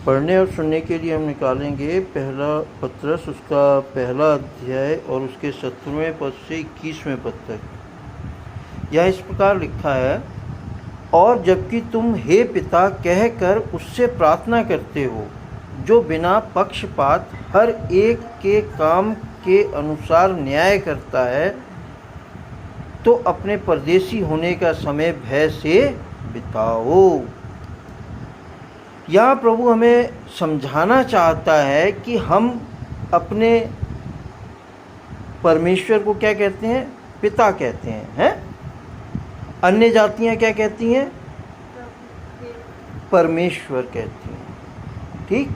पढ़ने और सुनने के लिए हम निकालेंगे पहला पत्रस, उसका पहला अध्याय और उसके 17वें पद से 21वें पद तक। यह इस प्रकार लिखा है, और जबकि तुम हे पिता कहकर उससे प्रार्थना करते हो, जो बिना पक्षपात हर एक के काम के अनुसार न्याय करता है, तो अपने परदेशी होने का समय भय से बिताओ। यहाँ प्रभु हमें समझाना चाहता है कि हम अपने परमेश्वर को क्या कहते हैं? पिता कहते हैं। अन्य जातियाँ क्या कहती हैं? परमेश्वर कहती हैं। ठीक,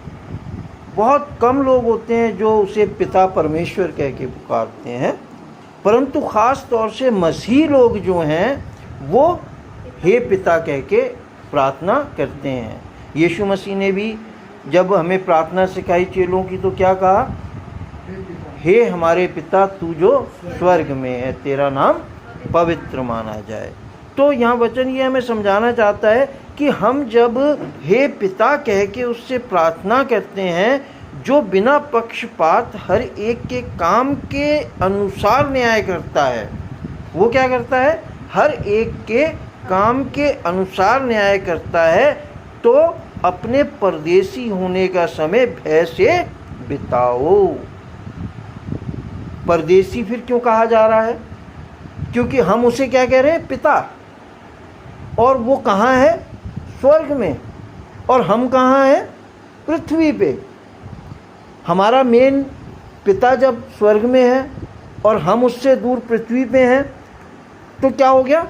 बहुत कम लोग होते हैं जो उसे पिता परमेश्वर कह के पुकारते हैं, परंतु ख़ास तौर से मसीही लोग जो हैं वो हे पिता कह के प्रार्थना करते हैं। यीशु मसीह ने भी जब हमें प्रार्थना सिखाई चेलों की तो क्या कहा? हे हमारे पिता तू जो स्वर्ग में है, तेरा नाम पवित्र माना जाए। तो यहाँ वचन ये हमें समझाना चाहता है कि हम जब हे पिता कह के उससे प्रार्थना करते हैं, जो बिना पक्षपात हर एक के काम के अनुसार न्याय करता है। वो क्या करता है? हर एक के काम के अनुसार न्याय करता है, तो अपने परदेशी होने का समय भय से बिताओ। परदेशी फिर क्यों कहा जा रहा है? क्योंकि हम उसे क्या कह रहे हैं? पिता। और वो कहाँ है? स्वर्ग में। और हम कहाँ हैं? पृथ्वी पे। हमारा मेन पिता जब स्वर्ग में है और हम उससे दूर पृथ्वी पे हैं, तो क्या हो गया?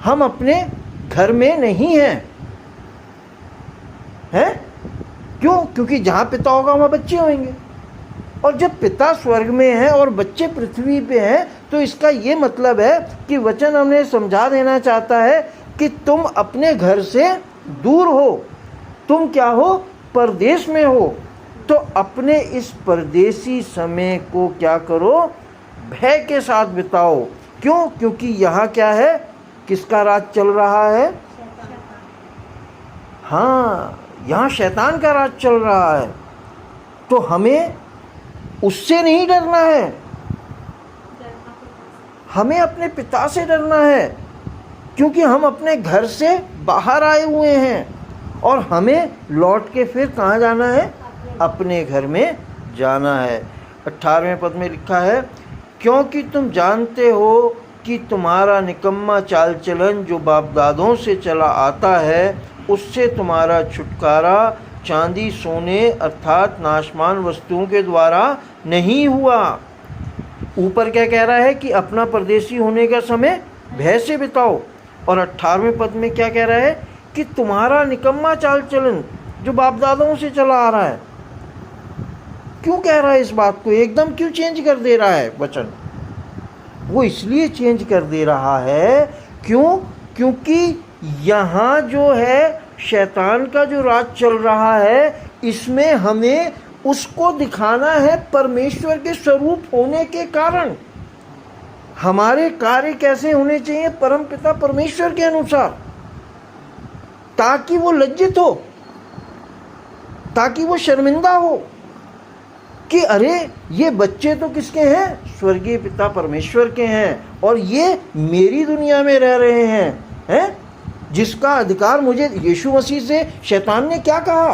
हम अपने घर में नहीं हैं। हैं? क्यों? क्योंकि जहाँ पिता होगा वहाँ बच्चे होंगे। और जब पिता स्वर्ग में है और बच्चे पृथ्वी पे हैं, तो इसका ये मतलब है कि वचन हमें समझा देना चाहता है कि तुम अपने घर से दूर हो, तुम क्या हो? परदेश में हो। तो अपने इस परदेशी समय को क्या करो? भय के साथ बिताओ। क्यों? क्योंकि यहाँ क्या है? किसका राज चल रहा है? हाँ, यहाँ शैतान का राज चल रहा है। तो हमें उससे नहीं डरना है, हमें अपने पिता से डरना है, क्योंकि हम अपने घर से बाहर आए हुए हैं और हमें लौट के फिर कहाँ जाना है? अपने घर में जाना है। 18वें पद में लिखा है, क्योंकि तुम जानते हो कि तुम्हारा निकम्मा चाल चलन जो बाप दादों से चला आता है, उससे तुम्हारा छुटकारा चांदी सोने अर्थात नाशमान वस्तुओं के द्वारा नहीं हुआ। ऊपर क्या कह रहा है? कि अपना परदेशी होने का समय भय से बिताओ। और 18वें पद में क्या कह रहा है? कि तुम्हारा निकम्मा चाल चलन जो बाप दादाओं से चला आ रहा है। क्यों कह रहा है इस बात को? एकदम क्यों चेंज कर दे रहा है वचन? वो इसलिए चेंज कर दे रहा है, क्यों? क्योंकि यहाँ जो है शैतान का जो राज चल रहा है, इसमें हमें उसको दिखाना है परमेश्वर के स्वरूप होने के कारण। हमारे कार्य कैसे होने चाहिए? परमपिता परमेश्वर के अनुसार, ताकि वो लज्जित हो, ताकि वो शर्मिंदा हो कि अरे ये बच्चे तो किसके हैं? स्वर्गीय पिता परमेश्वर के हैं, और ये मेरी दुनिया में रह रहे हैं, जिसका अधिकार मुझे यीशु मसीह से शैतान ने क्या कहा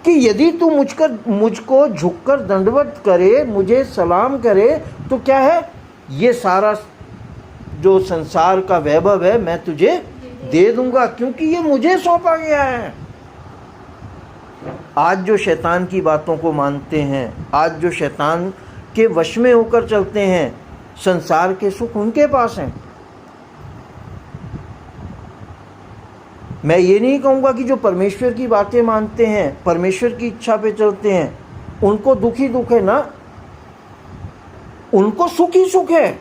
कि यदि तू मुझको झुककर दंडवत करे, मुझे सलाम करे, तो क्या है? ये सारा जो संसार का वैभव है मैं तुझे दे दूंगा, क्योंकि ये मुझे सौंपा गया है। आज जो शैतान की बातों को मानते हैं, आज जो शैतान के वश में होकर चलते हैं, संसार के सुख उनके पास हैं। मैं ये नहीं कहूँगा कि जो परमेश्वर की बातें मानते हैं, परमेश्वर की इच्छा पे चलते हैं, उनको दुख ही दुख है ना, उनको सुख ही सुख है,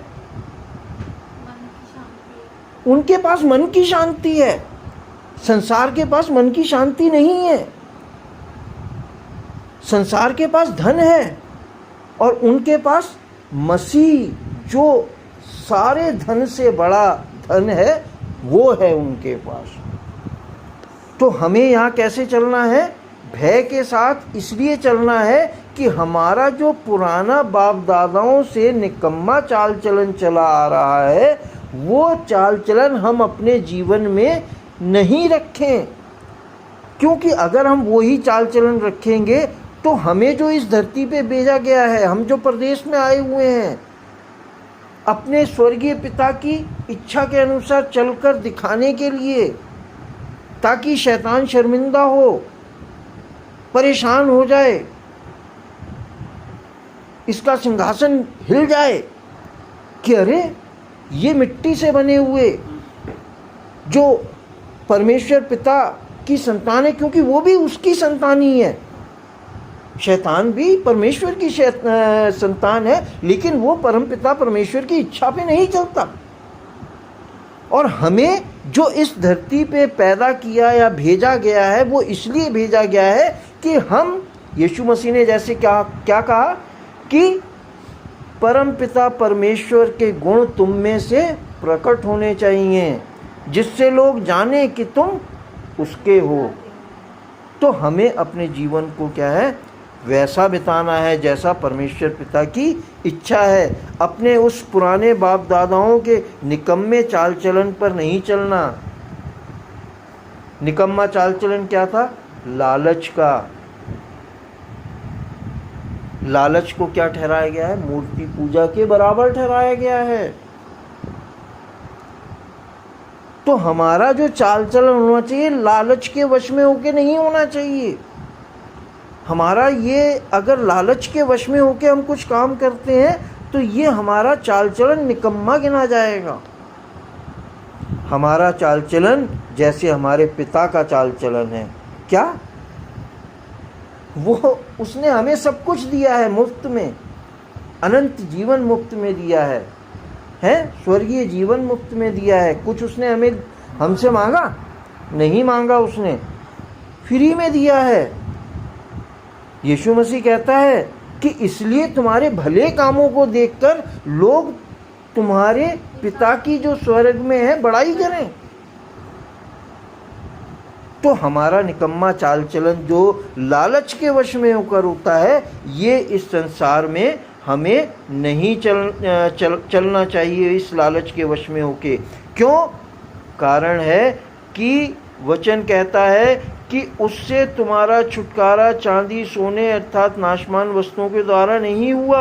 उनके पास मन की शांति है। संसार के पास मन की शांति नहीं है। संसार के पास धन है और उनके पास मसीह जो सारे धन से बड़ा धन है वो है उनके पास। तो हमें यहाँ कैसे चलना है? भय के साथ इसलिए चलना है कि हमारा जो पुराना बाप दादाओं से निकम्मा चाल चलन चला आ रहा है, वो चाल चलन हम अपने जीवन में नहीं रखें। क्योंकि अगर हम वही चाल चलन रखेंगे तो हमें जो इस धरती पे भेजा गया है, हम जो प्रदेश में आए हुए हैं, अपने स्वर्गीय पिता की इच्छा के अनुसार चलकर दिखाने के लिए, ताकि शैतान शर्मिंदा हो, परेशान हो जाए, इसका सिंहासन हिल जाए कि अरे ये मिट्टी से बने हुए जो परमेश्वर पिता की संतान है, क्योंकि वो भी उसकी संतान ही है। शैतान भी परमेश्वर की संतान है, लेकिन वो परमपिता परमेश्वर की इच्छा पे नहीं चलता। और हमें जो इस धरती पे पैदा किया या भेजा गया है, वो इसलिए भेजा गया है कि हम, यीशु मसीह ने जैसे क्या कहा कि परमपिता परमेश्वर के गुण तुम में से प्रकट होने चाहिए, जिससे लोग जाने कि तुम उसके हो। तो हमें अपने जीवन को क्या है, वैसा बिताना है जैसा परमेश्वर पिता की इच्छा है। अपने उस पुराने बाप दादाओं के निकम्मे चाल चलन पर नहीं चलना। निकम्मा चाल चलन क्या था? लालच का। लालच को क्या ठहराया गया है? मूर्ति पूजा के बराबर ठहराया गया है। तो हमारा जो चाल चलन होना चाहिए, लालच के वश में होके नहीं होना चाहिए। हमारा ये, अगर लालच के वश में होके हम कुछ काम करते हैं तो ये हमारा चाल चलन निकम्मा गिना जाएगा। हमारा चाल चलन जैसे हमारे पिता का चाल चलन है। क्या? वो, उसने हमें सब कुछ दिया है मुफ्त में, अनंत जीवन मुफ्त में दिया है, स्वर्गीय जीवन मुफ्त में दिया है। कुछ उसने हमें हमसे मांगा? नहीं मांगा, उसने फ्री में दिया है। यीशु मसीह कहता है कि इसलिए तुम्हारे भले कामों को देखकर लोग तुम्हारे पिता की जो स्वर्ग में है बड़ाई करें। तो हमारा निकम्मा चाल चलन जो लालच के वश में होकर होता है, ये इस संसार में हमें नहीं चलना चाहिए इस लालच के वश में होके। क्यों? कारण है कि वचन कहता है कि उससे तुम्हारा छुटकारा चांदी सोने अर्थात नाशमान वस्तुओं के द्वारा नहीं हुआ।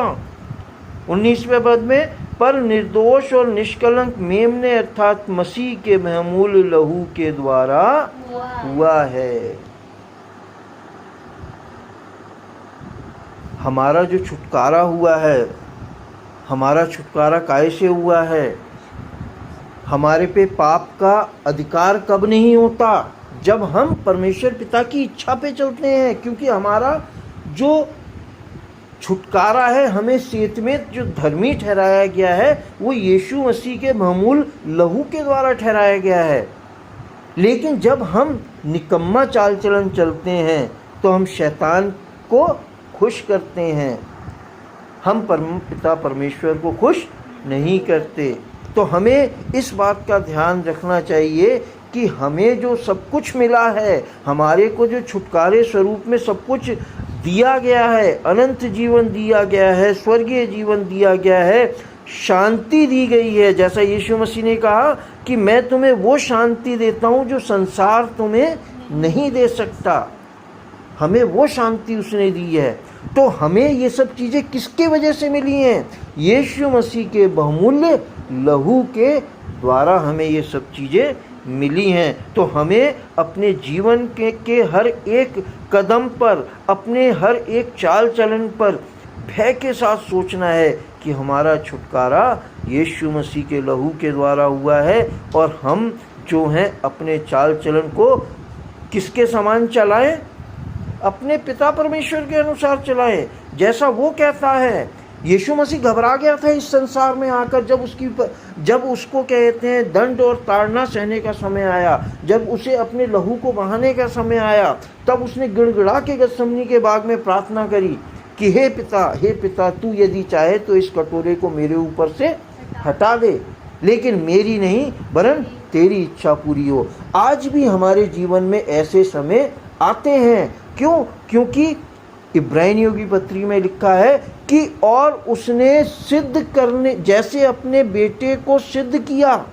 19वें पद में, पर निर्दोष और निष्कलंक मेमने अर्थात मसीह के महमूल लहू के द्वारा हुआ है। हमारा जो छुटकारा हुआ है, हमारा छुटकारा काहे से हुआ है? हमारे पे पाप का अधिकार कब नहीं होता? जब हम परमेश्वर पिता की इच्छा पे चलते हैं। क्योंकि हमारा जो छुटकारा है, हमें सेत में जो धर्मी ठहराया गया है, वो यीशु मसीह के महमूल लहू के द्वारा ठहराया गया है। लेकिन जब हम निकम्मा चाल चलन चलते हैं तो हम शैतान को खुश करते हैं, हम पिता परमेश्वर को खुश नहीं करते। तो हमें इस बात का ध्यान रखना चाहिए कि हमें जो सब कुछ मिला है, हमारे को जो छुटकारे स्वरूप में सब कुछ दिया गया है, अनंत जीवन दिया गया है, स्वर्गीय जीवन दिया गया है, शांति दी गई है। जैसा यीशु मसीह ने कहा कि मैं तुम्हें वो शांति देता हूँ जो संसार तुम्हें नहीं दे सकता। हमें वो शांति उसने दी है। तो हमें ये सब चीज़ें किसके वजह से मिली हैं? यीशु मसीह के बहुमूल्य लहू के द्वारा हमें ये सब चीज़ें मिली हैं। तो हमें अपने जीवन के हर एक कदम पर, अपने हर एक चाल चलन पर भय के साथ सोचना है कि हमारा छुटकारा यीशु मसीह के लहू के द्वारा हुआ है। और हम जो हैं अपने चाल चलन को किसके समान चलाएं? अपने पिता परमेश्वर के अनुसार चलाएं, जैसा वो कहता है। यीशु मसीह घबरा गया था इस संसार में आकर, जब उसको कहते हैं दंड और ताड़ना सहने का समय आया, जब उसे अपने लहू को बहाने का समय आया, तब उसने गिड़गिड़ा के गतसमनी के बाग में प्रार्थना करी कि हे पिता, तू यदि चाहे तो इस कटोरे को मेरे ऊपर से हटा दे, लेकिन मेरी नहीं वरन तेरी इच्छा पूरी हो। आज भी हमारे जीवन में ऐसे समय आते हैं क्यों? क्योंकि इब्रानियों की पत्री में लिखा है कि और उसने सिद्ध करने, जैसे अपने बेटे को सिद्ध किया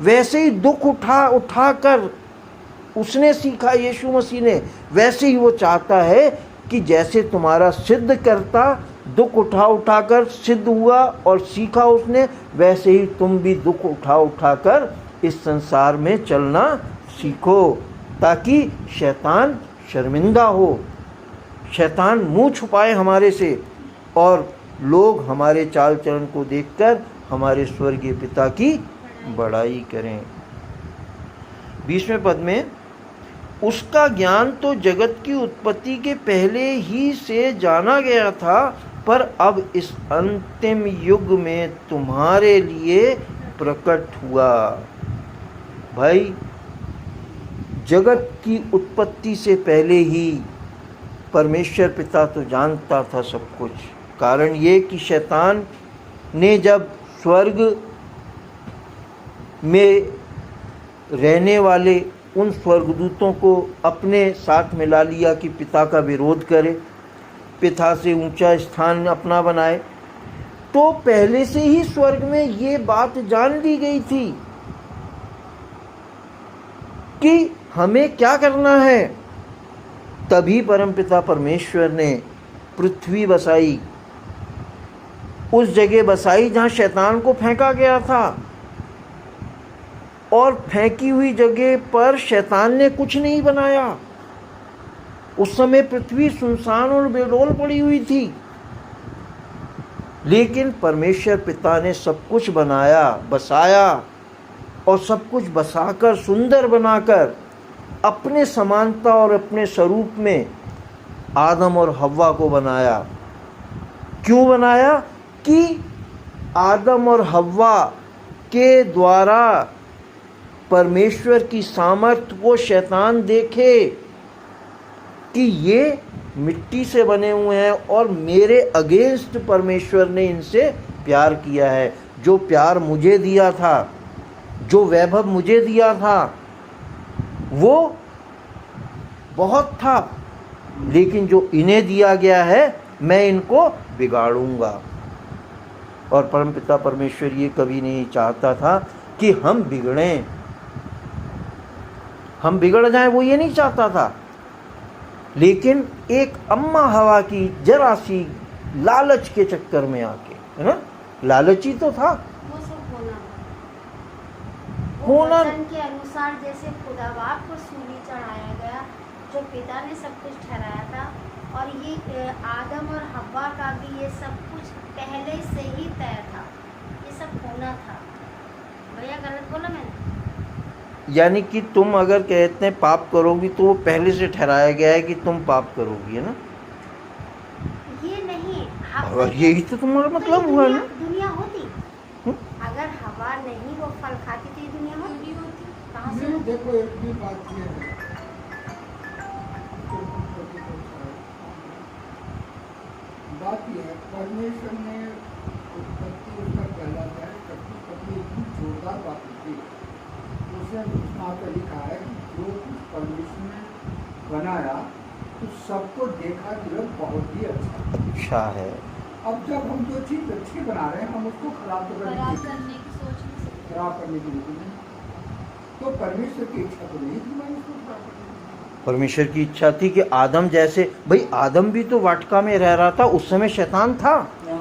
वैसे ही दुख उठा कर उसने सीखा, यीशु मसीह ने, वैसे ही वो चाहता है कि जैसे तुम्हारा सिद्ध करता दुख उठा कर सिद्ध हुआ और सीखा उसने, वैसे ही तुम भी दुख उठा कर इस संसार में चलना सीखो, ताकि शैतान शर्मिंदा हो, शैतान मुंह छुपाए हमारे से और लोग हमारे चाल चलन को देखकर हमारे स्वर्गीय पिता की बड़ाई करें। 20वें पद में, उसका ज्ञान तो जगत की उत्पत्ति के पहले ही से जाना गया था, पर अब इस अंतिम युग में तुम्हारे लिए प्रकट हुआ। भाई, जगत की उत्पत्ति से पहले ही परमेश्वर पिता तो जानता था सब कुछ। कारण ये कि शैतान ने जब स्वर्ग में रहने वाले उन स्वर्गदूतों को अपने साथ मिला लिया कि पिता का विरोध करे, पिता से ऊंचा स्थान अपना बनाए, तो पहले से ही स्वर्ग में ये बात जान ली गई थी कि हमें क्या करना है। तभी परमपिता परमेश्वर ने पृथ्वी बसाई, उस जगह बसाई जहां शैतान को फेंका गया था, और फेंकी हुई जगह पर शैतान ने कुछ नहीं बनाया। उस समय पृथ्वी सुनसान और बेडौल पड़ी हुई थी, लेकिन परमेश्वर पिता ने सब कुछ बनाया, बसाया, और सब कुछ बसाकर सुंदर बनाकर अपने समानता और अपने स्वरूप में आदम और हव्वा को बनाया। क्यों बनाया? कि आदम और हव्वा के द्वारा परमेश्वर की सामर्थ्य को शैतान देखे कि ये मिट्टी से बने हुए हैं और मेरे अगेंस्ट परमेश्वर ने इनसे प्यार किया है। जो प्यार मुझे दिया था, जो वैभव मुझे दिया था, वो बहुत था, लेकिन जो इन्हें दिया गया है मैं इनको बिगाड़ूंगा। और परमपिता परमेश्वर ये कभी नहीं चाहता था कि हम बिगड़ें, हम बिगड़ जाएं, वो ये नहीं चाहता था। लेकिन एक अम्मा हवा की जरा सी लालच के चक्कर में आके, है ना, लालची तो था, वो सब होना वचन के अनुसार जैसे खुदा बाप को सूली चढ़ाया गया, जो पिता ने सब कुछ ठहराया था, और ये आदम और हव्वा का भी ये सब कुछ पहले से ही तय था, ये सब होना था। भैया गलत बोला मैंने? यानी कि तुम अगर कहते हैं पाप करोगी तो वो पहले से ठहराया गया है कि तुम पाप करोगी, है ना? ये नहीं, और यही तो तुम्हारा मतलब हुआ ना। दुनिया होती, अगर हवा नहीं वो फल खाती तो ये दुनिया होती। कहाँ से? देखो एक भी बात ये है, बात यह है, परमेश्वर ने उत्पत्ति उसका पहला है, कभी इतनी जोरदार बात होती है, उसने उसमें लिखा है कि जो कुछ परमेश्वर ने बनाया तो सबको देखा कि वह बहुत ही अच्छा है। अब जब हम जो चीज़ अच्छी बना रहे हैं हम उसको खराब करने की सोच, खराब करने की नहीं, तो परमेश्वर की इच्छा तो नहीं थी मैं उसको खराब करने। परमेश्वर की इच्छा थी कि आदम जैसे, भाई आदम भी तो वाटिका में रह रहा था, उस समय शैतान था,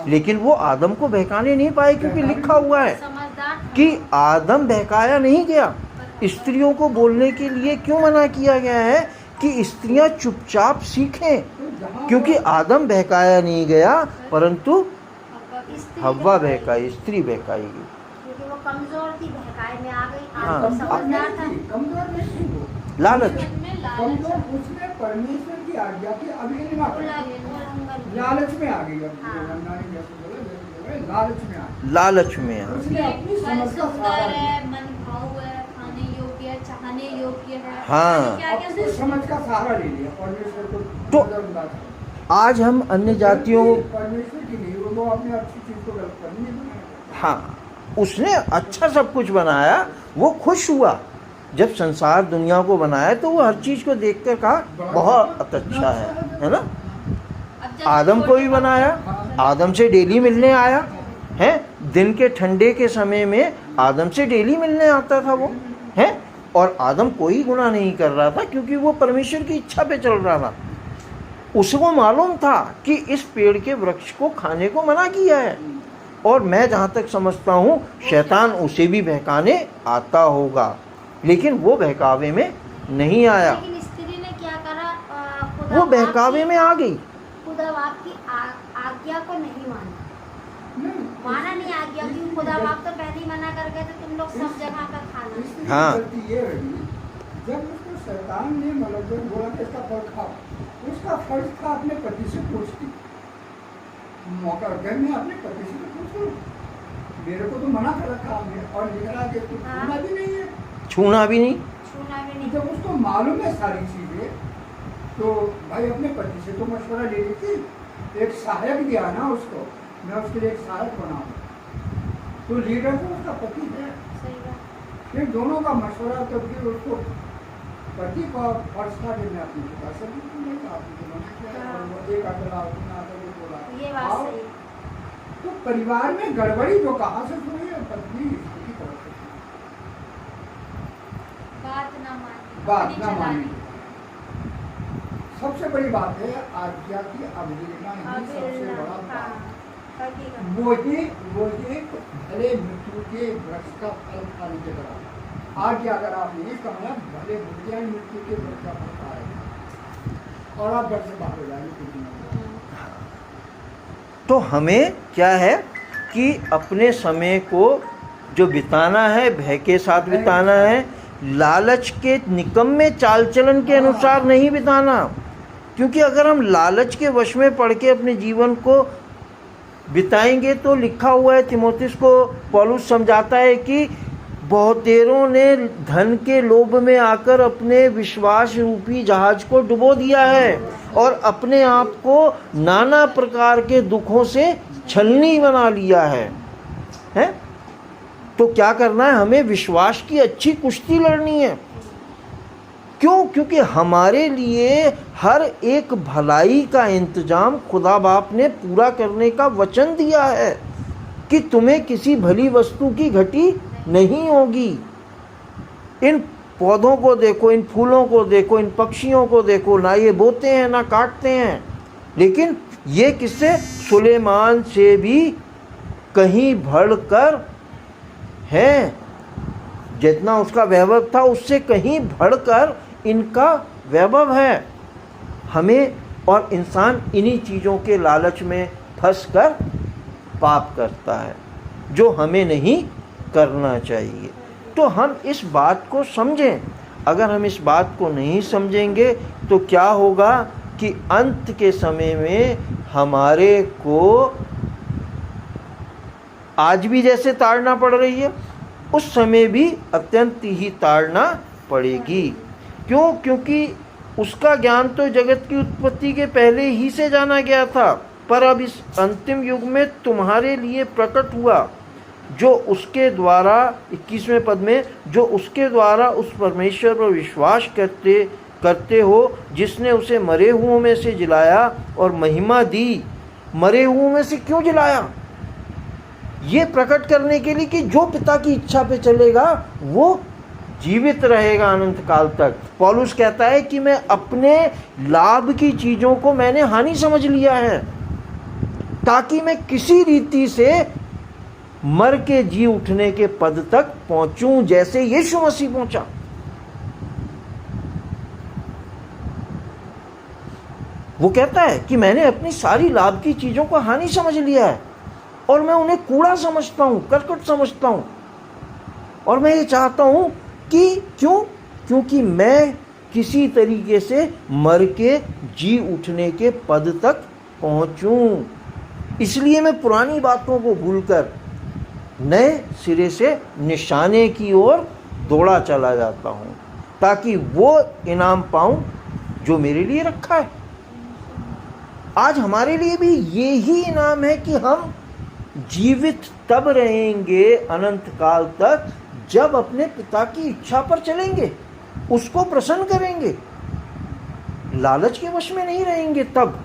लेकिन वो आदम को बहकाने नहीं पाए, क्योंकि लिखा हुआ है कि आदम बहकाया नहीं गया। स्त्रियों को बोलने के लिए क्यों मना किया गया है कि स्त्रियां चुपचाप सीखें, क्योंकि आदम बहकाया नहीं गया, परंतु हव्वा बहकाई, स्त्री बहकाई। क्योंकि वो कमजोर थी, बहकाई में आ गई। हाँ। समझदार था, कमजोर नहीं वो, लालच, कमजोर उसने परमेश्वर की आज्ञा की अवहेलना कर, लालच में आ गई। लालच में आ गई, लालच में आ उसने अपनी समझ का सहारा लिया। मन भाव है, खाने योग्य है, चाहने योग्य है, हाँ। अपनी समझ का सहारा ले लिया, परमेश्वर को तो नजरअंदाज किया। आज हम अन्य जातियों, परमेश्वर की नहीं, वो अपनी अच्छी चीज को गलत करनी है। हाँ, उसने अच्छा सब कुछ बनाया, वो खुश हुआ, जब संसार दुनिया को बनाया तो वो हर चीज़ को देखकर कहा बहुत अच्छा है ना। अब जैसे आदम को भी बनाया, आदम से डेली मिलने आया है। दिन के ठंडे के समय में आदम से डेली मिलने आता था वो है। और आदम कोई गुनाह नहीं कर रहा था क्योंकि वो परमेश्वर की इच्छा पे चल रहा था। उसको मालूम था कि इस पेड़ के वृक्ष को खाने को मना किया है। और मैं जहाँ तक समझता हूँ शैतान उसे भी बहकाने आता होगा, लेकिन वो बहकावे में नहीं आया। लेकिन स्त्री ने क्या करा, वो बहकावे में आ गई। खुदा बाप की आज्ञा को नहीं माना, नहीं, माना नहीं आज्ञा की। खुदा बाप तो पहले ही मना कर गए थे तुम लोग सब जगह का खाना। इसकी हाँ। गलती ये रही, जब उसको शैतान ने मतलब जब बोला कि इसका फल खाओ, उसका फर्ज था अपने पति से पूछती, मौका घर में अपने पति से पूछो, मेरे को तो मना कर रखा हमने और लिख रहा कि तू छूना भी नहीं है, छूना भी नहीं। छूना भी नहीं। जब उसको मालूम है सारी चीजें, तो भाई अपने पति से तो मशवरा ले ली थी, एक सहायक दिया ना उसको, मैं उसके लिए एक सहायक बनाऊँ, तो लीडर तो उसका पति है। सही बात। फिर दोनों का मशवरा, तो फिर उसको पति का फर्ज था कि मैं अपनी पिता से भी नहीं था, आपने मना किया और वो एक अकेला अपना आकर के बोला ये बात आओ। सही। तो परिवार में गड़बड़ी जो कहाँ से शुरू है, पत्नी की तरफ से बात ना मानी, बात अपनी ना मानी। चलानी। सबसे बड़ी बात है आज्ञा की अवहेलना ही सबसे बड़ा हाँ, पाप। हकीकत। वही भले मृत्यु के वृक्ष का फल खाने के बराबर। आज्ञा अगर आप नहीं समझा, भले बुढ़िया मृत्यु के वृक्ष का फल खाएगा और आप घर से बाहर हो जाएंगे कुछ दिन में। तो हमें क्या है कि अपने समय को जो बिताना है भय के साथ बिताना है, लालच के निकम्मे चाल चलन के अनुसार नहीं बिताना। क्योंकि अगर हम लालच के वश में पड़ के अपने जीवन को बिताएंगे तो लिखा हुआ है, तीमुथियुस को पौलुस समझाता है कि बहुतेरों ने धन के लोभ में आकर अपने विश्वास रूपी जहाज को डुबो दिया है और अपने आप को नाना प्रकार के दुखों से छलनी बना लिया है? तो क्या करना है, हमें विश्वास की अच्छी कुश्ती लड़नी है। क्यों? क्योंकि हमारे लिए हर एक भलाई का इंतजाम खुदा बाप ने पूरा करने का वचन दिया है कि तुम्हें किसी भली वस्तु की घटी नहीं होगी। इन पौधों को देखो, इन फूलों को देखो, इन पक्षियों को देखो, ना ये बोते हैं ना काटते हैं, लेकिन ये किससे, सुलेमान से भी कहीं बढ़कर है। जितना उसका वैभव था उससे कहीं बढ़कर इनका वैभव है। हमें और इंसान इन्हीं चीज़ों के लालच में फंसकर पाप करता है जो हमें नहीं करना चाहिए। तो हम इस बात को समझें। अगर हम इस बात को नहीं समझेंगे तो क्या होगा कि अंत के समय में हमारे को आज भी जैसे ताड़ना पड़ रही है उस समय भी अत्यंत ही ताड़ना पड़ेगी। क्यों? क्योंकि उसका ज्ञान तो जगत की उत्पत्ति के पहले ही से जाना गया था, पर अब इस अंतिम युग में तुम्हारे लिए प्रकट हुआ, जो उसके द्वारा 21वें पद में, जो उसके द्वारा उस परमेश्वर पर विश्वास करते हो जिसने उसे मरे हुओं में से जिलाया और महिमा दी। मरे हुओं में से क्यों जिलाया? ये प्रकट करने के लिए कि जो पिता की इच्छा पे चलेगा वो जीवित रहेगा अनंत काल तक। पौलुस कहता है कि मैं अपने लाभ की चीज़ों को मैंने हानि समझ लिया है ताकि मैं किसी रीति से मर के जी उठने के पद तक पहुंचूं जैसे यीशु मसीह पहुंचा। वो कहता है कि मैंने अपनी सारी लाभ की चीज़ों को हानि समझ लिया है और मैं उन्हें कूड़ा समझता हूँ, करकट समझता हूँ। और मैं ये चाहता हूँ कि क्योंकि मैं किसी तरीके से मर के जी उठने के पद तक पहुँचूँ। इसलिए मैं पुरानी बातों को भूलकर नए सिरे से निशाने की ओर दौड़ा चला जाता हूँ ताकि वो इनाम पाऊँ जो मेरे लिए रखा है। आज हमारे लिए भी यही इनाम है कि हम जीवित तब रहेंगे अनंत काल तक जब अपने पिता की इच्छा पर चलेंगे, उसको प्रसन्न करेंगे, लालच के वश में नहीं रहेंगे, तब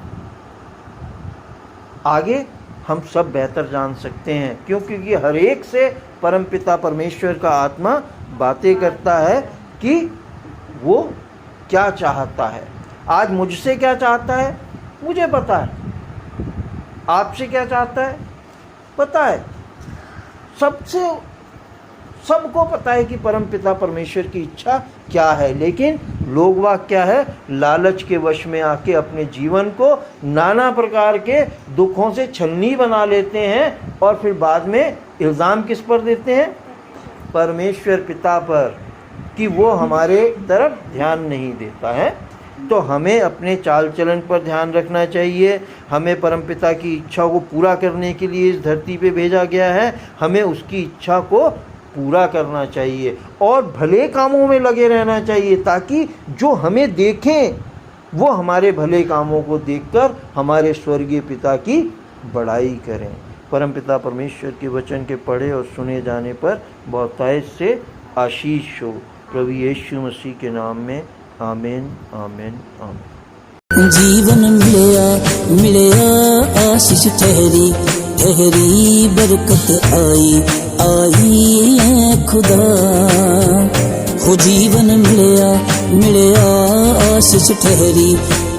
आगे हम सब बेहतर जान सकते हैं। क्योंकि हर एक से परमपिता परमेश्वर का आत्मा बातें करता है कि वो क्या चाहता है। आज मुझसे क्या चाहता है मुझे पता है, आपसे क्या चाहता है पता है, सबको पता है कि परमपिता परमेश्वर की इच्छा क्या है। लेकिन लोग वाग क्या है, लालच के वश में आके अपने जीवन को नाना प्रकार के दुखों से छलनी बना लेते हैं और फिर बाद में इल्ज़ाम किस पर देते हैं, परमेश्वर पिता पर, कि वो हमारे तरफ ध्यान नहीं देता है। तो हमें अपने चाल चलन पर ध्यान रखना चाहिए। हमें परमपिता की इच्छा को पूरा करने के लिए इस धरती पे भेजा गया है, हमें उसकी इच्छा को पूरा करना चाहिए और भले कामों में लगे रहना चाहिए, ताकि जो हमें देखें वो हमारे भले कामों को देखकर हमारे स्वर्गीय पिता की बड़ाई करें। परमपिता परमेश्वर के वचन के पढ़े और सुने जाने पर बहुतायत से आशीष हो। प्रभु यीशु मसीह के नाम में आमीन आमीन आमीन। जीवन मिलया आशीष ठहरी ठहरी बरकत आई है खुदा। हो जीवन मिलया आशीष ठहरी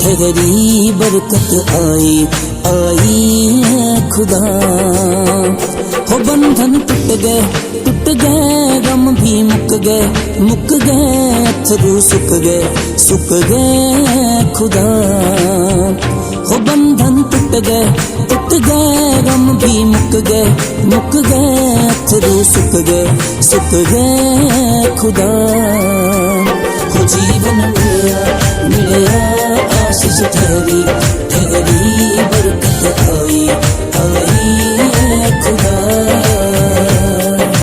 ठहरी बरकत आई है खुदा। हो बंधन टूट गए गम भी मुक गए अथरू सुख गए खुदा। हो बंधन टूट गए गम भी मुक गए अथरू सुख गए खुदा। हो जीवन मिलया आशीष ठहरी ठहरी